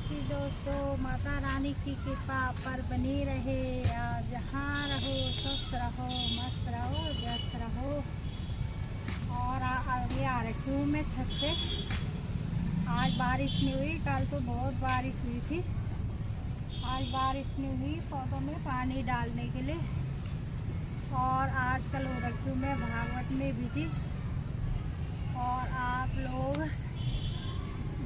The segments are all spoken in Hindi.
कि दोस्तों माता रानी की कृपा पर बनी रहे। जहाँ रहो स्वस्थ रहो, मस्त रहो, व्यस्त रहो। और अभी आ रखी हूँ मैं छत पे। आज बारिश नहीं हुई, कल तो बहुत बारिश हुई थी। आज बारिश नहीं हुई, पौधों में पानी डालने के लिए। और आजकल हो रखी हूँ मैं भागवत में बिजी। और आप लोग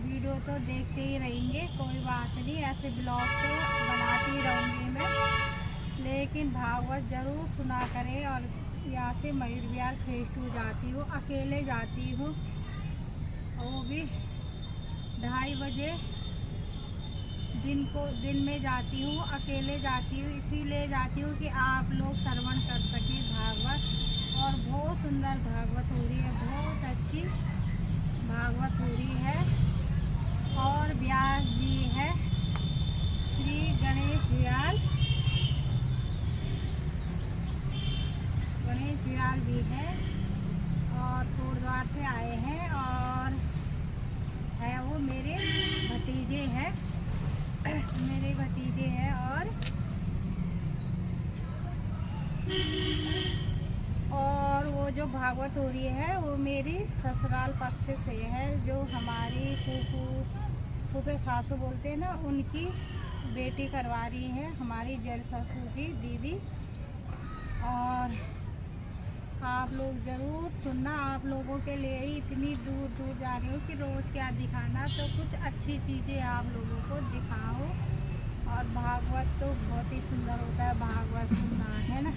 वीडियो तो देखते ही रहेंगे, कोई बात नहीं, ऐसे ब्लॉग तो बनाती रहूँगी मैं, लेकिन भागवत ज़रूर सुना करें। और यहाँ से मयूर विहार फेस 2 जाती हूँ, अकेले जाती हूँ, वो भी 2:30 बजे दिन में जाती हूँ, अकेले जाती हूँ। इसीलिए जाती हूँ कि आप लोग श्रवण कर सकें भागवत। और बहुत सुंदर भागवत हो रही है, बहुत अच्छी भागवत हो रही है। और व्यास जी है, श्री गणेश व्यास जी है, और कोटद्वार से आए हैं। और है वो मेरे भतीजे हैं और वो जो भागवत हो रही है वो मेरी ससुराल पक्ष से है, जो हमारी फूफे सासू बोलते हैं ना, उनकी बेटी करवा रही है, हमारी जड़ ससुर जी दीदी। और आप लोग ज़रूर सुनना, आप लोगों के लिए ही इतनी दूर दूर जा रही हूँ कि रोज़ क्या दिखाना, तो कुछ अच्छी चीज़ें आप लोगों को दिखाओ। और भागवत तो बहुत ही सुंदर होता है, भागवत सुनना है ना,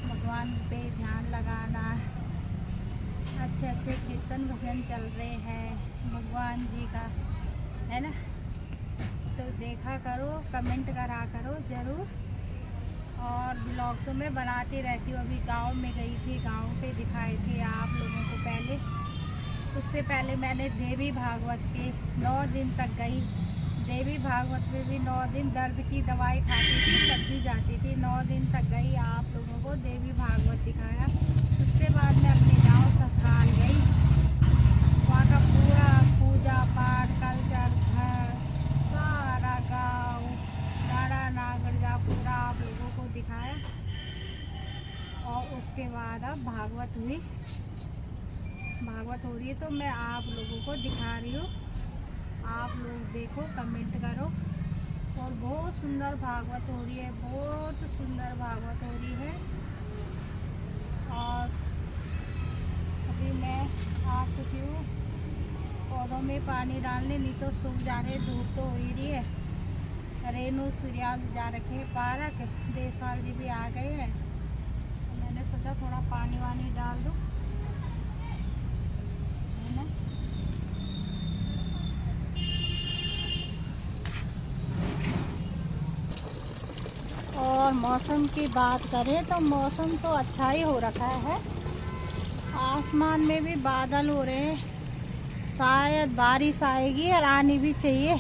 भगवान पे ध्यान लगाना। अच्छे अच्छे कीर्तन भजन चल रहे हैं भगवान जी का, है ना, तो देखा करो, कमेंट करा करो ज़रूर। और ब्लॉग तो मैं बनाती रहती हूँ। अभी गांव में गई थी, गांव पे दिखाए थे आप लोगों को पहले। उससे पहले मैंने देवी भागवत के 9 दिन तक गई। देवी भागवत में भी 9 दिन दर्द की दवाई खाती थी, तब भी जाती थी। 9 दिन तक गई, आप लोगों को देवी भागवत दिखाया। उसके बाद मैं अपने गाँव ससुराल गई, वहाँ का पूरा पूजा पाठ कल्चर, घर, सारा गाँव, नाड़ा नागरजा पूरा आप लोगों को दिखाया। और उसके बाद अब भागवत हो रही है, तो मैं आप लोगों को दिखा रही हूँ। आप लोग देखो, कमेंट करो। और बहुत सुंदर भागवत हो रही है, बहुत सुंदर भागवत हो रही है। और अभी मैं आ चुकी हूँ पौधों में पानी डालने, नहीं तो सूख जा रहे, धूप तो हो ही रही है। रेनू सूर्यांश जा रखे हैं पार्क, देशवाल जी भी आ गए हैं, तो मैंने सोचा थोड़ा पानी वानी डाल दूँ, है ना। और मौसम की बात करें तो मौसम तो अच्छा ही हो रखा है। आसमान में भी बादल हो रहे हैं, शायद बारिश आएगी और आनी भी चाहिए,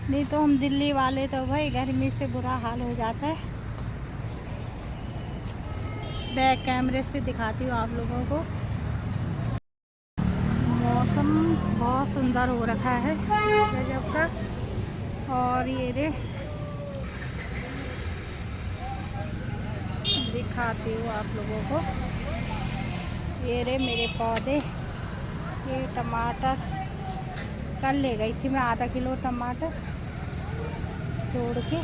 नहीं तो हम दिल्ली वाले तो भाई गर्मी से बुरा हाल हो जाता है। बैक कैमरे से दिखाती हूँ आप लोगों को। मौसम बहुत सुंदर हो रखा है गजब का। और ये रे दिखाती हूँ आप लोगों को, ये रे मेरे पौधे। ये टमाटर कल ले गई थी मैं आधा किलो टमाटर तोड़ के,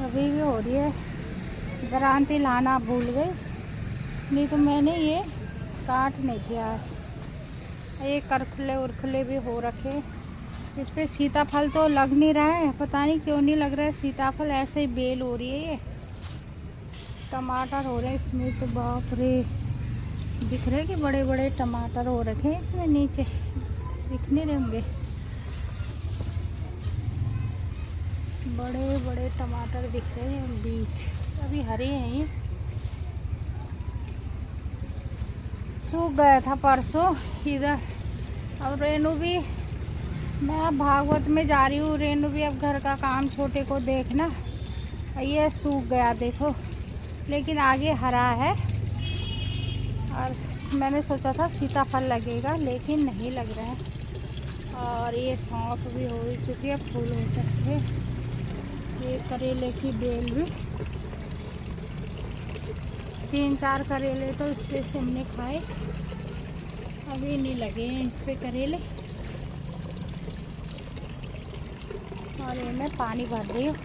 अभी भी हो रही है। ग्रांति लाना भूल गई, नहीं तो मैंने ये काट नहीं थी आज। ये करखले उरखले भी हो रखे। इस पे सीताफल तो लग नहीं रहा है, पता नहीं क्यों नहीं लग रहा है सीताफल, ऐसे ही बेल हो रही है। ये टमाटर हो रहे हैं इसमें, तो बाप रे, दिख रहे कि बड़े बड़े टमाटर हो रखे हैं इसमें, नीचे दिख नहीं रहे होंगे, बड़े बड़े टमाटर दिख रहे हैं, बीज अभी हरे हैं। ये सूख गया था परसों इधर। अब रेनू भी, मैं भागवत में जा रही हूँ, रेनू भी अब घर का काम छोटे को देखना। ये सूख गया देखो, लेकिन आगे हरा है। और मैंने सोचा था सीताफल लगेगा, लेकिन नहीं लग रहा है। और ये सौंफ भी हो चुकी है, फूल हो चुके हैं। ये करेले की बेल भी 3-4 करेले तो इस पे से हमने खाए, अभी नहीं लगे हैं इस पे करेले। और ये मैं पानी भर रही हूँ।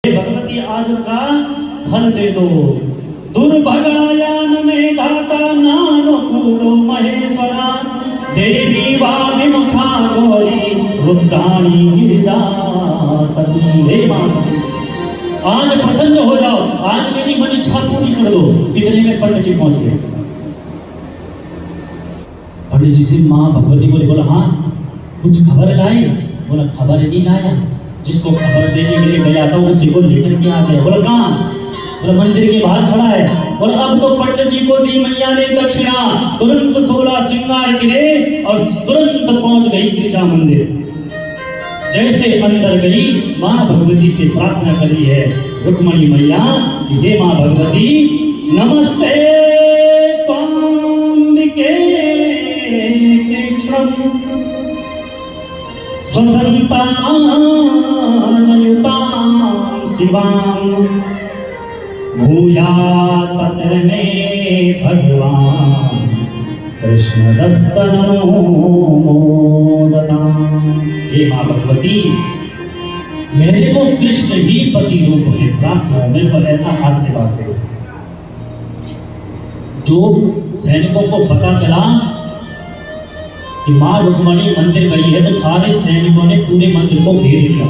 भगवती आज का फल दे दो। दुर्भगायान में दाता नानो कूलो महेश्वरा देवी वाभिमुखा गौरी रुद्राणी गिरिजा सती। हे मां सती, आज प्रसन्न हो जाओ, आज मेरी मन इच्छा पूरी कर दो। इतने में पंडित जी पहुंच गए। पंडित जी से मां भगवती बोले, हाँ कुछ खबर लाए? बोला खबर नहीं लाया, जिसको खबर देने के लिए गया था उसी को लेकर के आ गया। बोला कहाँ? बोला मंदिर के बाहर खड़ा है। और अब तो पंडित जी को दी मैया ने दक्षिणा, तुरंत 16 श्रृंगार किए और तुरंत पहुंच गई गिरिजा मंदिर। जैसे अंदर गई, मां भगवती से प्रार्थना करी है रुक्मणी मैया, हे मां भगवती नमस्ते त्वाम्बिके स्वसंतानयुतां शिवां भूयात् पत्र में भगवान कृष्णदस्तनो मोदना। हे मां भगवती, मेरे को कृष्ण ही पति रूप में प्राप्त हो, मेरे को ऐसा आशीर्वाद दे। जो सैनिकों को पता चला कि मां रुक्मणी मंदिर गई है, तो सारे सैनिकों ने पूरे मंदिर को घेर लिया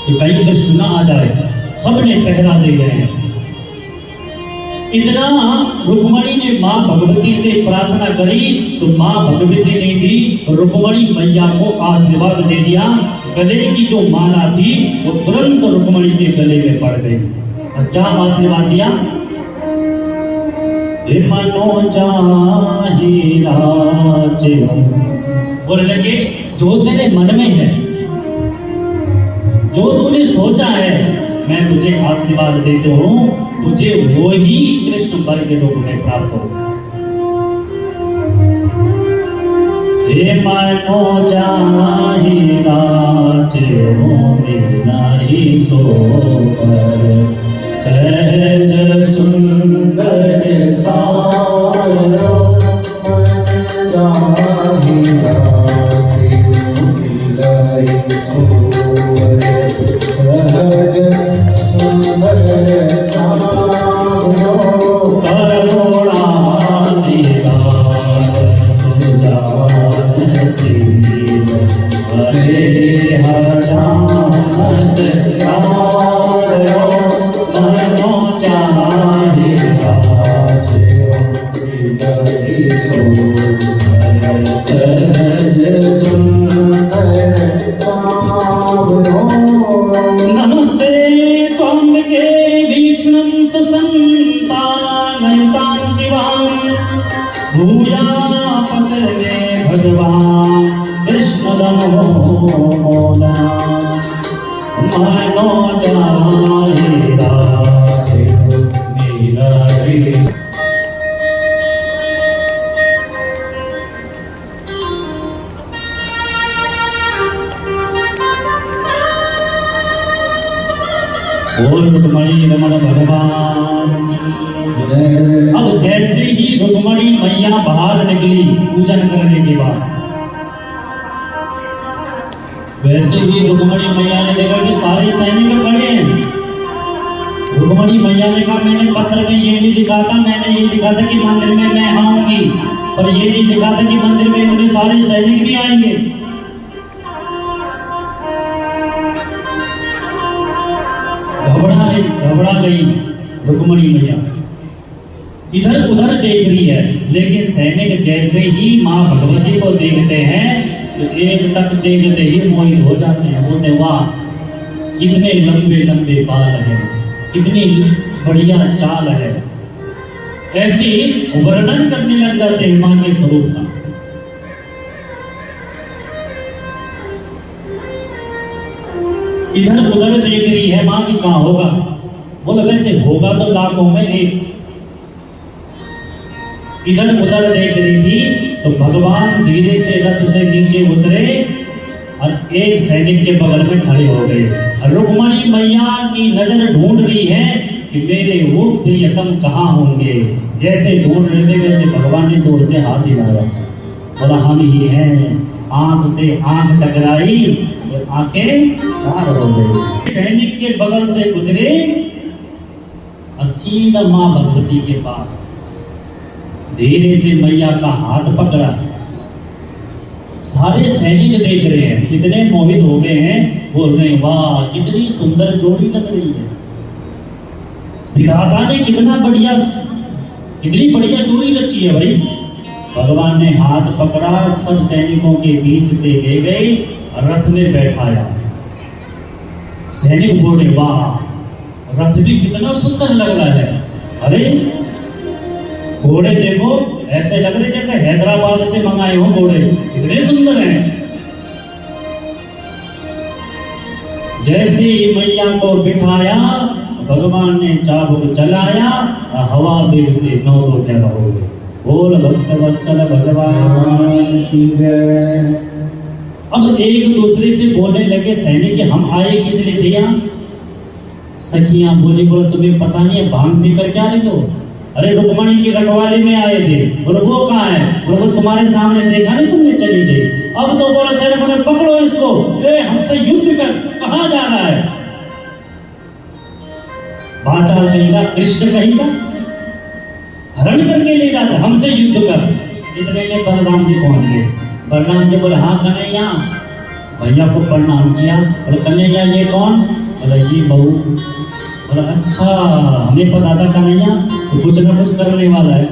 कि कहीं कृष्ण ना आ जाए। सबने पहरा दे गए हैं। इतना रुक्मणी ने मां भगवती से प्रार्थना करी तो मां भगवती ने भी रुक्मणी मैया को आशीर्वाद दे दिया। गले की जो माला थी वो तुरंत रुक्मणी के गले में पड़ गई। और क्या आशीर्वाद दिया? मनो चाहे राजे, बोलने लगे जो तेरे मन में है, जो तूने सोचा है, मैं तुझे आशीर्वाद देता हूं, तुझे वो ही कृष्ण वर के रूप में प्राप्त हो। हे मनो चाहे राजे नहीं सोवर सहज सुंदर सारो भगवान। अब जैसे ही रुक्मणी मैया बाहर निकली पूजन करने के बाद, वैसे ही रुक्मणी मैया ने देखा कि सारे सैनिक खड़े हैं। रुक्मणी मैया ने कहा मैंने पत्र में ये नहीं लिखा था, मैंने ये लिखा था कि मंदिर में मैं आऊंगी, पर ये नहीं लिखा था कि मंदिर में इतने सारे सैनिक भी आएंगे। घबरा गई रुक्मणी मैया, इधर उधर देख रही है, लेकिन सैनिक जैसे ही माँ भगवती को देखते हैं तो एक टक देखते ही मोहित हो जाते हैं। बोलते वाह, कितने लंबे लंबे बाल हैं, कितनी बढ़िया चाल है, ऐसी वर्णन करने लग जाते हैं माँ के स्वरूप का। इधर उधर देख रही है माँ की कहाँ होगा, बोले वैसे होगा तो लाखों में एक। इधर उधर देख रही थी तो भगवान धीरे से रथ से नीचे उतरे और एक सैनिक के बगल में खड़े हो गए। रुक्मणी मैया की नजर ढूंढ रही है कि मेरे वो प्रियतम कहाँ होंगे। जैसे ढूंढ रहे थे वैसे भगवान ने दूर से हाथ हिलाया, बोला हम ही हैं। आंख से आंख टकराई और आंखें चार हो गई। सैनिक के बगल से गुजरे और सीधा माँ भगवती के पास धीरे से मैया का हाथ पकड़ा। सारे सैनिक देख रहे हैं, कितने मोहित हो गए हैं, बोल रहे हैं वाह कितनी सुंदर जोड़ी लग रही है, विधाता ने कितनी बढ़िया जोड़ी रची है भाई। भगवान ने हाथ पकड़ा, सब सैनिकों के बीच से ले गए और रथ में बैठाया। सैनिक बोले वाह रथ भी कितना सुंदर लग रहा है, अरे घोड़े देखो ऐसे लग रहे जैसे हैदराबाद से मंगाए हो घोड़े, कितने सुंदर हैं। जैसे ही मैया को बिठाया भगवान ने चाबुक चलाया, हवा वेग से 9 जगह हो गए। बोल भक्त वत्सल भगवान की जय। अब एक दूसरे से बोलने लगे सैनिक कि हम आए किस लिए थे यहाँ। सखियां बोली बोले तुम्हें पता नहीं है भांग पी कर क्या रही हो। अरे रुक्मणी की रखवाली में आए थे। बोले वो कहाँ है। बोले वो तुम्हारे सामने देखा नहीं तुमने चली गई। अब तो बोले सैनिकों ने पकड़ो इसको, हमसे युद्ध कर, कहाँ जा रहा है। बाचाल कहेगा, कृष्ण कहेगा, हरण करके ले जाता, हमसे युद्ध कर। इतने में बलराम जी पहुंच गए। बलराम जी बोले हाँ कन्हैया। भैया को प्रणाम किया। बोले कन्हैया ये कौन। बोले ये बहू। बोला अच्छा हमें पता था कन्हैया तो कुछ ना कुछ करने वाला है।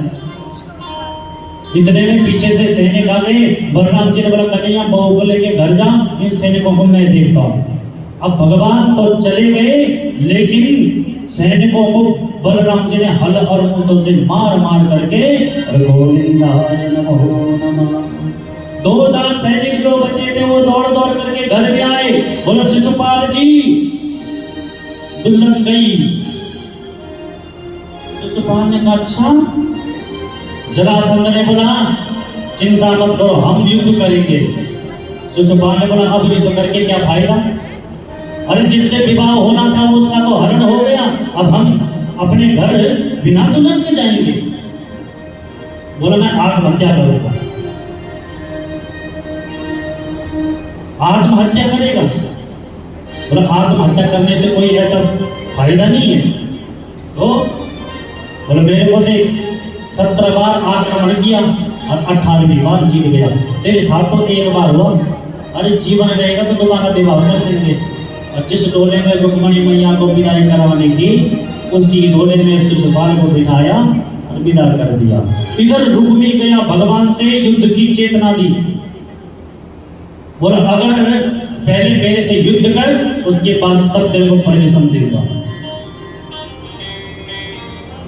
इतने में पीछे से सैनिक आ गए। बलराम जी ने बोला कन्हैया बहू को लेके घर जा, इन सैनिकों को मैं देखता हूँ। अब भगवान तो चले गए, लेकिन सैनिकों को बलराम जी ने हल और मूसल से मार मार करके गोविंदाय नमो नमः। 2-4 सैनिक जो बचे थे वो दौड़ दौड़ करके घर में आए। बोला शिशुपाल जी दुल्हन गई। शिशुपाल ने कहा अच्छा। जरासंध ने बोला चिंता मत करो हम युद्ध करेंगे। शिशुपाल ने बोला अब युद्ध करके क्या फायदा। अरे जिससे विवाह होना था उसका तो हरण हो गया, अब हम अपने घर बिना दुल्हन के जाएंगे। बोला मैं आत्महत्या करूंगा। आत्महत्या करेगा। बोला आत्महत्या करने से कोई ऐसा फायदा नहीं है। तो बोला मेरे को देख 17 बार आक्रमण किया और 18वीं बार जीत गया। तेरे साथ तो एक बार हुआ। अरे जीवन रहेगा तो दोबारा विवाह कर देंगे। और जिस डोले में रुक्मणी मैया को विदाई करवाने की, उसी डोले में शिशुपाल को बिठाया और विदा कर दिया। इधर रुक्मी गया भगवान से युद्ध की चेतना दी। बोला अगर पहले मेरे से युद्ध कर, उसके बाद तब तेरे को परमिशन दूंगा।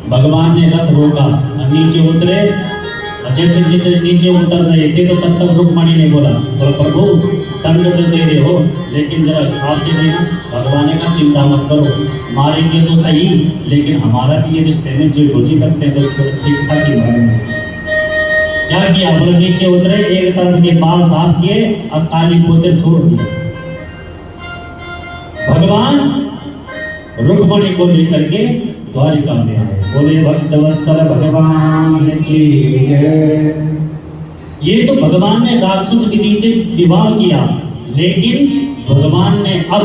भगवान ने रथ रोका, नीचे उतरे। जैसे नीचे उतर रहे थे तो तब तक रुक्मणी ने बोला प्रभु दंड तो दे रहे हो, लेकिन जरा हिसाब से देना। भगवान ने कहा चिंता मत करो, मारेंगे तो सही, लेकिन हमारा भी ये रिश्ते में जो जोजी करते हैं तो ठीक ठाक ही मारेंगे। क्या किया। बोले नीचे उतरे, एक तरफ के बाल साफ किए और काली पोते छोड़ दिए। भगवान रुक्मणी को लेकर के द्वारिका में आए। बोले भक्त वत्सल भगवान की जय। ये तो भगवान ने राक्षस विधि से विवाह किया, लेकिन भगवान ने अब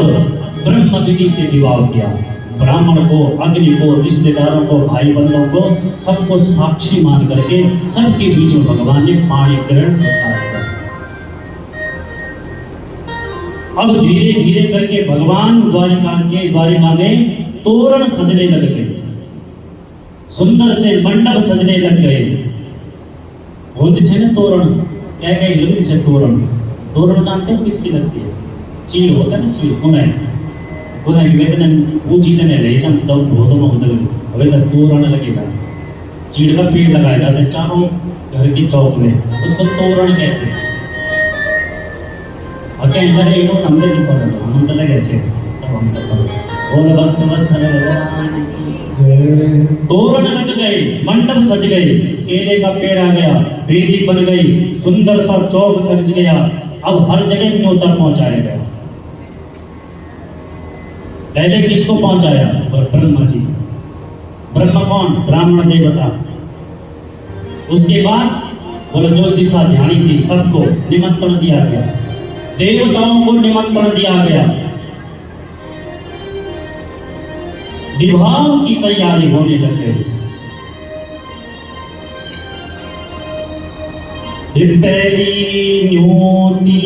ब्रह्म विधि से विवाह किया। ब्राह्मण को, अग्नि को, रिश्तेदारों को, भाई बंधुओं को, सबको साक्षी मान करके सबके बीच में भगवान ने पाणी ग्रहण संस्कार किया। अब धीरे धीरे करके भगवान द्वारिका में तोरण सजने लग गए, सुंदर से मंडप सजने लग गए। होते थे ना तोरण, क्या क्या लगती है तोरण। तोरण जानते हो किसकी लगती है? चीड़ होता है ना, चीड़ कुनाई कुनाई वेतन वो चीज ने ले जब तो बहुत होने लगे। अबे तक तोरण लगेगा, चीड़ का पेड़ लगाया जाता है चारों घर की चौक में, उसको तोरण कहते हैं। अके अंदर एक और नंबर की पड़ा था, हम तो लगे थे तब हम तो बोल भक्त बस तोरण लग गए, मंडप सज गए, केले का पेड़ आ गया, वेदी बन गई, सुंदर सा चौक सज गया। अब हर जगह न्योता पहुंचाया गया। पहले किसको पहुंचाया? ब्रह्मा जी। ब्रह्मा कौन? ब्राह्मण देवता। उसके बाद बोलो जो दिशा ध्यानी थी सबको निमंत्रण दिया गया, देवताओं को निमंत्रण दिया गया। विवाह की तैयारी होने लग गई। पहली न्योती